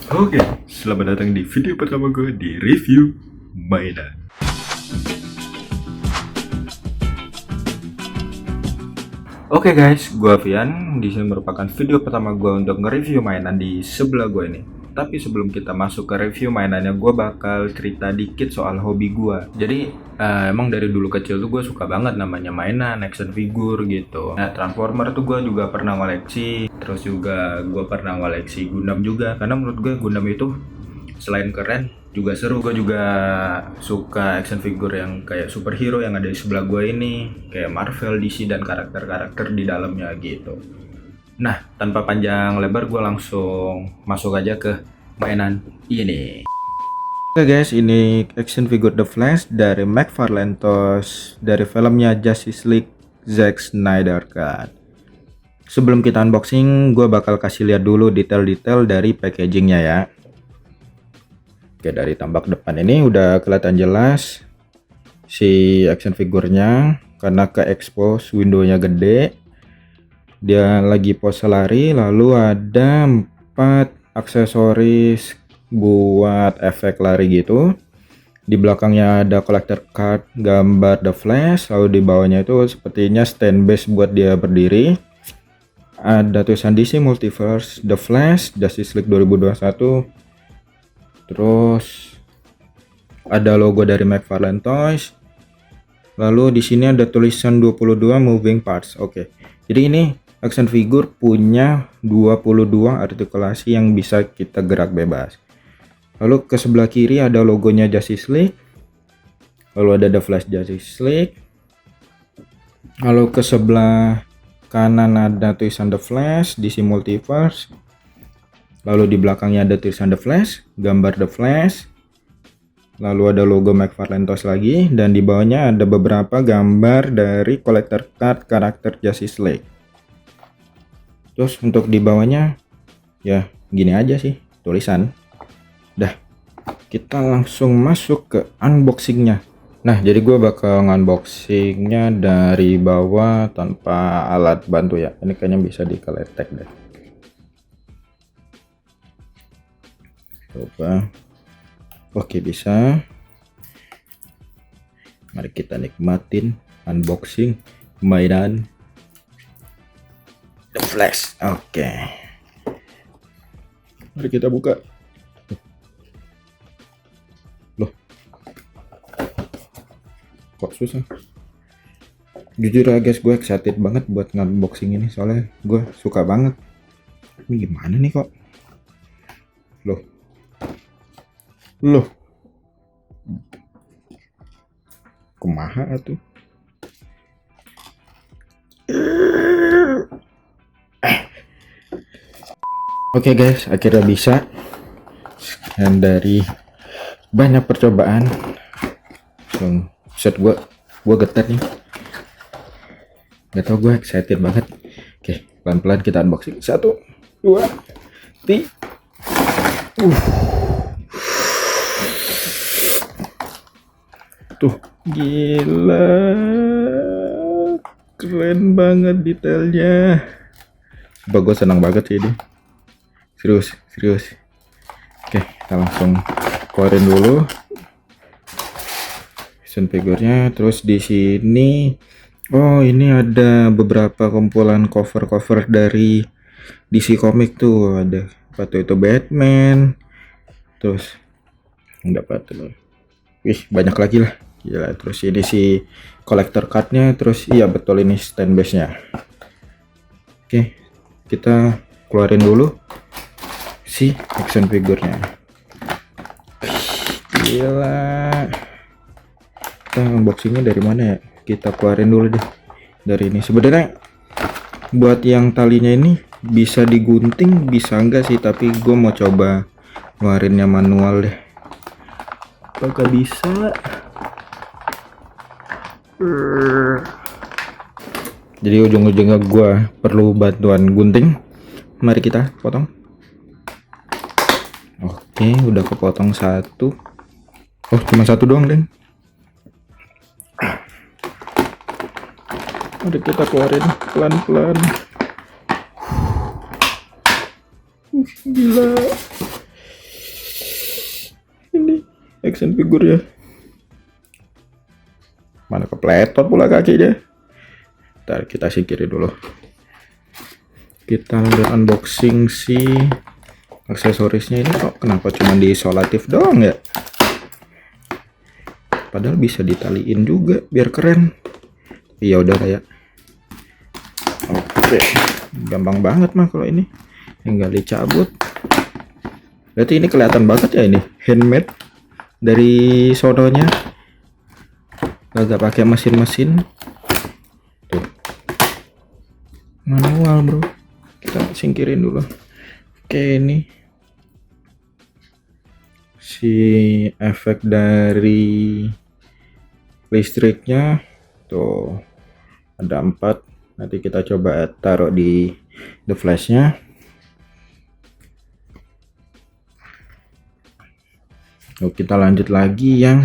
Oke, selamat datang di video pertama gue di review mainan. Oke guys, gue Vian. Di sini merupakan video pertama gue untuk nge-review mainan di sebelah gue ini. Tapi sebelum kita masuk ke review mainannya, gue bakal cerita dikit soal hobi gue. Jadi emang dari dulu kecil tuh gue suka banget namanya mainan, action figure gitu. Nah, Transformer tuh gue juga pernah koleksi. Terus juga gue pernah koleksi Gundam juga. Karena menurut gue Gundam itu selain keren juga seru. Gue juga suka action figure yang kayak superhero yang ada di sebelah gue ini, kayak Marvel, DC, dan karakter-karakter di dalamnya gitu. Nah, tanpa panjang lebar gue langsung masuk aja ke mainan ini. Oke guys, ini action figure The Flash dari McFarlane Toys dari filmnya Justice League Zack Snyder Cut. Sebelum kita unboxing, gue bakal kasih lihat dulu detail-detail dari packagingnya ya. Oke, dari tampak depan ini udah kelihatan jelas si action figurnya karena ke expose windownya gede. Dia lagi pose lari, lalu ada 4 aksesoris buat efek lari gitu. Di belakangnya ada collector card gambar The Flash, lalu di bawahnya itu sepertinya stand base buat dia berdiri. Ada tulisan DC Multiverse The Flash Justice League 2021. Terus ada logo dari McFarlane Toys. Lalu di sini ada tulisan 22 moving parts. Oke. Jadi ini action figure punya 22 artikulasi yang bisa kita gerak bebas. Lalu ke sebelah kiri ada logonya Justice League. Lalu ada The Flash Justice League. Lalu ke sebelah kanan ada tulisan The Flash DC Multiverse. Lalu di belakangnya ada tulisan The Flash, gambar The Flash. Lalu ada logo McFarlane Toys lagi, dan di bawahnya ada beberapa gambar dari collector card karakter Justice League. Terus untuk di bawahnya ya gini aja sih tulisan. Dah, kita langsung masuk ke unboxingnya. Nah, jadi gue bakal unboxingnya dari bawah tanpa alat bantu ya. Ini kayaknya bisa dikeletek deh. Coba. Oke, bisa. Mari kita nikmatin unboxing mainan The Flash. Oke. Mari kita buka. Loh. Kok susah? Jujur ya guys, gue excited banget buat unboxing ini soalnya gue suka banget. Ini gimana nih kok? Loh. Kumaha atuh? Oke guys, akhirnya bisa. Dan dari banyak percobaan, set gue getar nih. Gak tau, gue excited banget. Oke, pelan-pelan kita unboxing. 1, 2, 3. Tuh, gila. Keren banget detailnya. Coba gue senang banget sih ini. Serius. Oke, kita langsung keluarin dulu action figurnya. Terus di sini, oh ini ada beberapa kumpulan cover dari DC Comic tuh. Ada apa tuh, itu Batman. Terus enggak apa tuh. Wih, banyak lagi lah. Gila, terus ini si collector cardnya. Terus iya betul, ini stand base nya. Oke, kita keluarin dulu si action figurnya. Gila. Kita unboxingnya dari mana ya? Kita keluarin dulu deh dari ini. Sebenarnya buat yang talinya ini bisa digunting, bisa enggak sih, tapi gue mau coba ngeluarinnya manual deh. Apakah bisa? Jadi ujung-ujungnya gue perlu bantuan gunting. Mari kita potong. Oke, udah kepotong satu. Oh, cuma satu doang, Deng. Mari kita keluarin pelan-pelan. Gila. action figure ya. Mana kepletot pula kakinya. Ntar kita singkirin dulu. Kita lihat unboxing si aksesorisnya ini. Kok kenapa cuma diisolatif doang ya? Padahal bisa ditaliin juga biar keren. Iya udah kayak. Oke, gampang banget mah kalau ini. Tinggal dicabut. Berarti ini kelihatan banget ya ini handmade dari sononya. Gak pakai mesin-mesin. Tuh. Manual, bro. Kita singkirin dulu. Oke, ini si efek dari listriknya tuh ada 4. Nanti kita coba taruh di the flashnya. Oke, kita lanjut lagi yang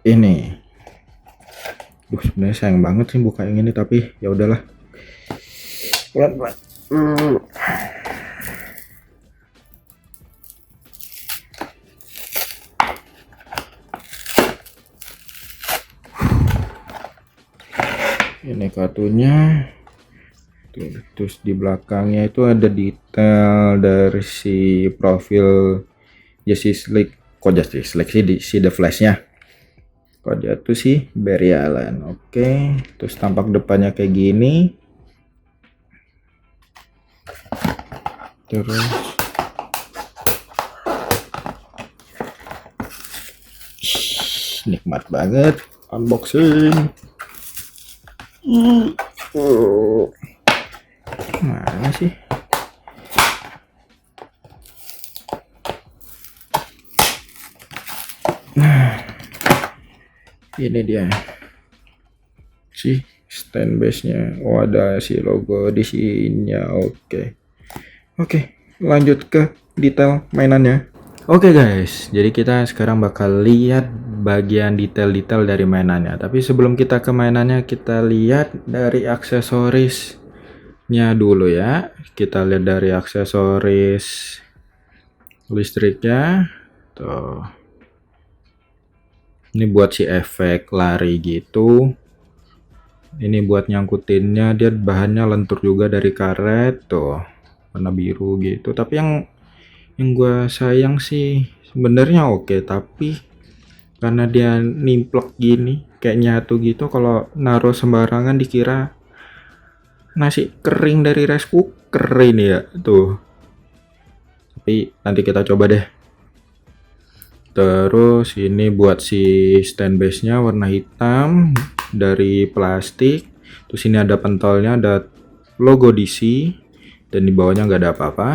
ini. Sebenarnya sayang banget sih buka yang ini, tapi ya udahlah. Pelan-pelan. Ini kartunya. Terus di belakangnya itu ada detail dari si profil Justice League. Kok Justice League sih si The Flash-nya. Kok jatuh sih Barry Allen. Oke, terus tampak depannya kayak gini. Terus nikmat banget unboxing. Mana sih? Nah, ini dia si stand base-nya. Oh, ada si logo di sininya. Oke, lanjut ke detail mainannya. Oke guys, jadi kita sekarang bakal lihat bagian detail-detail dari mainannya. Tapi sebelum kita ke mainannya, kita lihat dari aksesorisnya dulu ya. Kita lihat dari aksesoris listriknya. Tuh. Ini buat si efek lari gitu. Ini buat nyangkutinnya, dia bahannya lentur juga dari karet tuh, warna biru gitu. Tapi yang gue sayang sih sebenarnya oke, tapi karena dia nimplek gini kayak nyatu gitu, kalau naruh sembarangan dikira nasi kering dari rice cooker ini ya tuh. Tapi nanti kita coba deh. Terus ini buat si stand base nya warna hitam dari plastik. Terus ini ada pentolnya, ada logo DC, dan di bawahnya nggak ada apa-apa.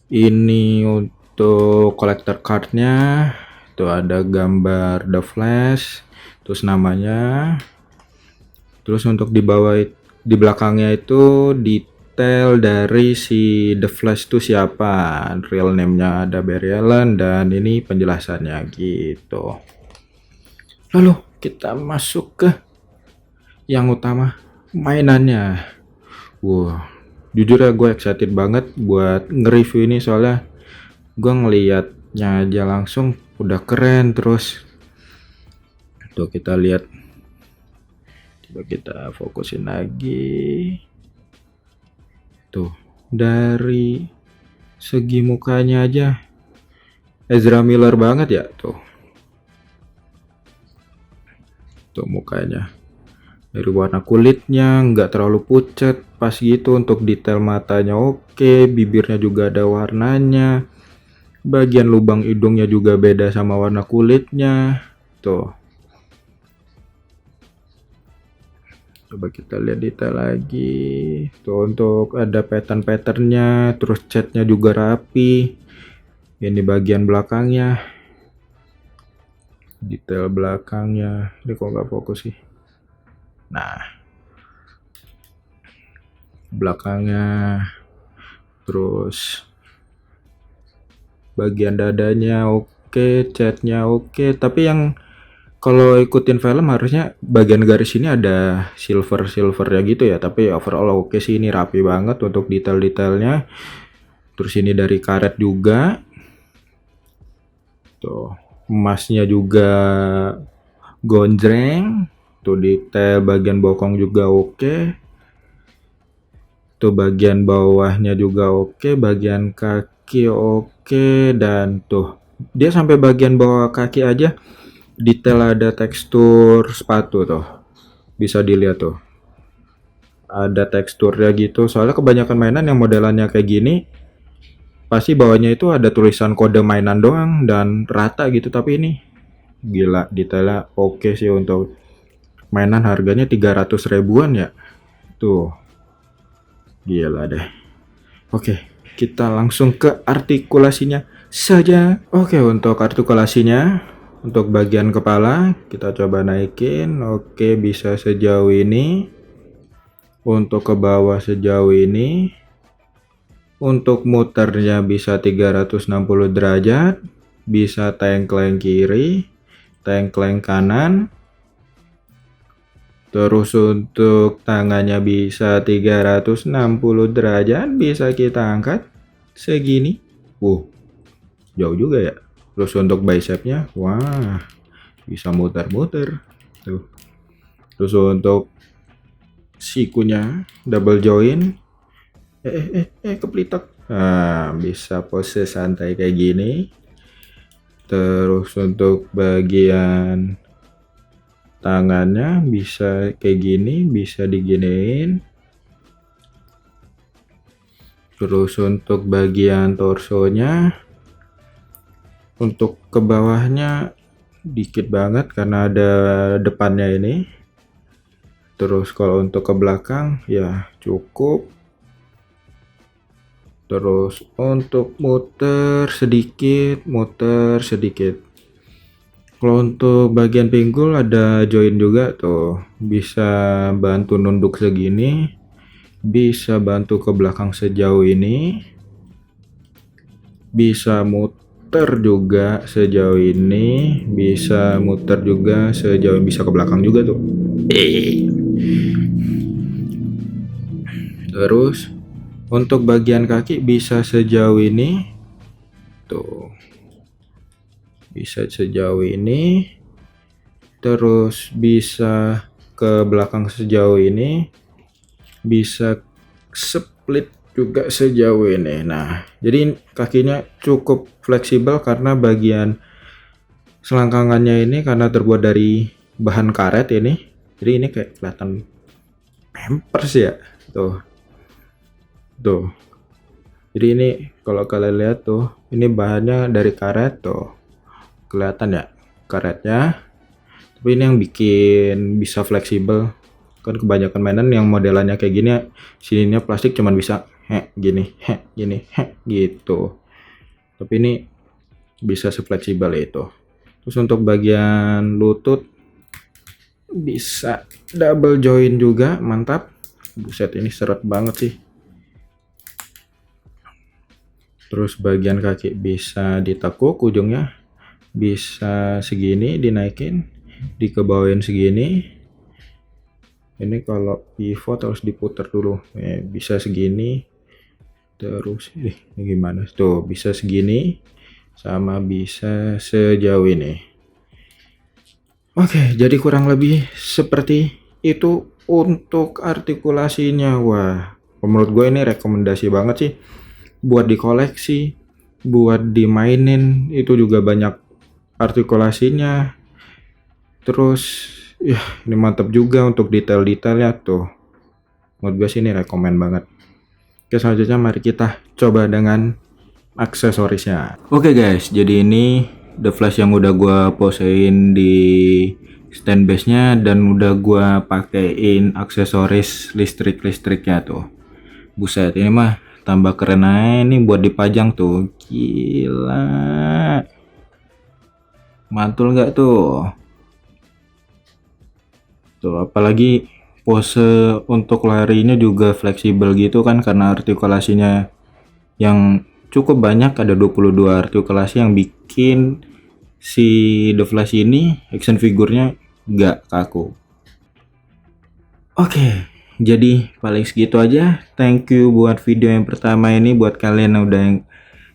Ini untuk collector cardnya, tuh ada gambar The Flash, terus namanya. Terus untuk di bawah, di belakangnya itu detail dari si The Flash itu siapa, real name-nya ada Barry Allen, dan ini penjelasannya gitu. Lalu kita masuk ke yang utama, mainannya. Wah, jujur ya gue excited banget buat nge-review ini, soalnya gue ngeliatnya aja langsung udah keren. Terus tuh kita lihat, coba kita fokusin lagi. Tuh, dari segi mukanya aja Ezra Miller banget ya tuh. Tuh mukanya, dari warna kulitnya nggak terlalu pucat, pas gitu. Untuk detail matanya oke, bibirnya juga ada warnanya, bagian lubang hidungnya juga beda sama warna kulitnya tuh. Coba kita lihat detail lagi tuh, untuk ada pattern-patternnya, terus catnya juga rapi. Ini bagian belakangnya, detail belakangnya ini kok nggak fokus sih. Nah, belakangnya, terus bagian dadanya oke, catnya oke. Tapi yang kalau ikutin film harusnya bagian garis ini ada silver ya gitu ya. Tapi overall oke sih, ini rapi banget untuk detail-detailnya. Terus ini dari karet juga. Tuh, emasnya juga gonjreng. Tuh detail bagian bokong juga oke. Tuh bagian bawahnya juga oke, bagian kaki oke, dan tuh dia sampai bagian bawah kaki aja detail ada tekstur sepatu tuh. Bisa dilihat tuh. Ada teksturnya gitu. Soalnya kebanyakan mainan yang modelannya kayak gini pasti bawahnya itu ada tulisan kode mainan doang dan rata gitu, tapi ini gila detailnya oke sih untuk mainan harganya 300 ribuan ya. Tuh. Gila deh. Oke, kita langsung ke artikulasinya saja. Oke, untuk artikulasinya, untuk bagian kepala kita coba naikin. Oke, bisa sejauh ini. Untuk ke bawah sejauh ini. Untuk muternya bisa 360 derajat. Bisa tengkleng kiri, tengkleng kanan. Terus untuk tangannya bisa 360 derajat, bisa kita angkat segini. Jauh juga ya. Terus untuk bicepnya, wah, bisa muter-muter. Tuh. Terus untuk sikunya double join. Keplitok. Nah, bisa pose santai kayak gini. Terus untuk bagian tangannya bisa kayak gini, bisa diginiin. Terus untuk bagian torsonya, untuk ke bawahnya dikit banget karena ada depannya ini. Terus kalau untuk ke belakang ya cukup. Terus untuk muter sedikit. Kalau untuk bagian pinggul ada join juga tuh, bisa bantu nunduk segini, bisa bantu ke belakang sejauh ini, bisa muter juga sejauh ini, bisa muter juga sejauh ini, bisa ke belakang juga tuh. Terus untuk bagian kaki bisa sejauh ini tuh, bisa sejauh ini, terus bisa ke belakang sejauh ini, bisa split juga sejauh ini. Nah, jadi kakinya cukup fleksibel karena bagian selangkangannya ini karena terbuat dari bahan karet ini, jadi ini kayak kelihatan pampers ya. Tuh jadi ini kalau kalian lihat tuh, ini bahannya dari karet tuh, kelihatan ya karetnya. Tapi ini yang bikin bisa fleksibel kan, kebanyakan mainan yang modelannya kayak gini sininya plastik cuman bisa gini gitu, tapi ini bisa sefleksibel itu. Terus untuk bagian lutut bisa double join juga, mantap. Buset, ini seret banget sih. Terus bagian kaki bisa ditekuk ujungnya, bisa segini dinaikin, dikebawain segini. Ini kalau pivot harus diputar dulu, bisa segini. Terus ini gimana tuh, bisa segini sama bisa sejauh ini. Oke, jadi kurang lebih seperti itu untuk artikulasinya. Wah, menurut gue ini rekomendasi banget sih buat dikoleksi, buat dimainin. Itu juga banyak artikulasinya. Terus ya ini mantap juga untuk detail-detailnya tuh. Menurut gue sih ini rekomen banget. Oke, selanjutnya mari kita coba dengan aksesorisnya. Oke guys, jadi ini The Flash yang udah gua posein di stand base-nya dan udah gua pakein aksesoris listrik-listriknya tuh. Buset, ini mah tambah keren aja nih buat dipajang tuh. Gila. Mantul nggak tuh? Tuh, apalagi pose untuk larinya juga fleksibel gitu kan, karena artikulasinya yang cukup banyak, ada 22 artikulasi yang bikin si The Flash ini action figurnya nggak kaku. Oke, jadi paling segitu aja. Thank you buat video yang pertama ini, buat kalian yang udah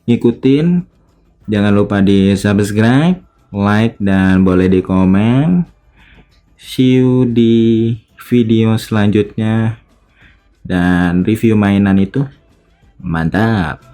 ngikutin. Jangan lupa di subscribe, like, dan boleh di komen. See you di video selanjutnya. Dan review mainan itu mantap.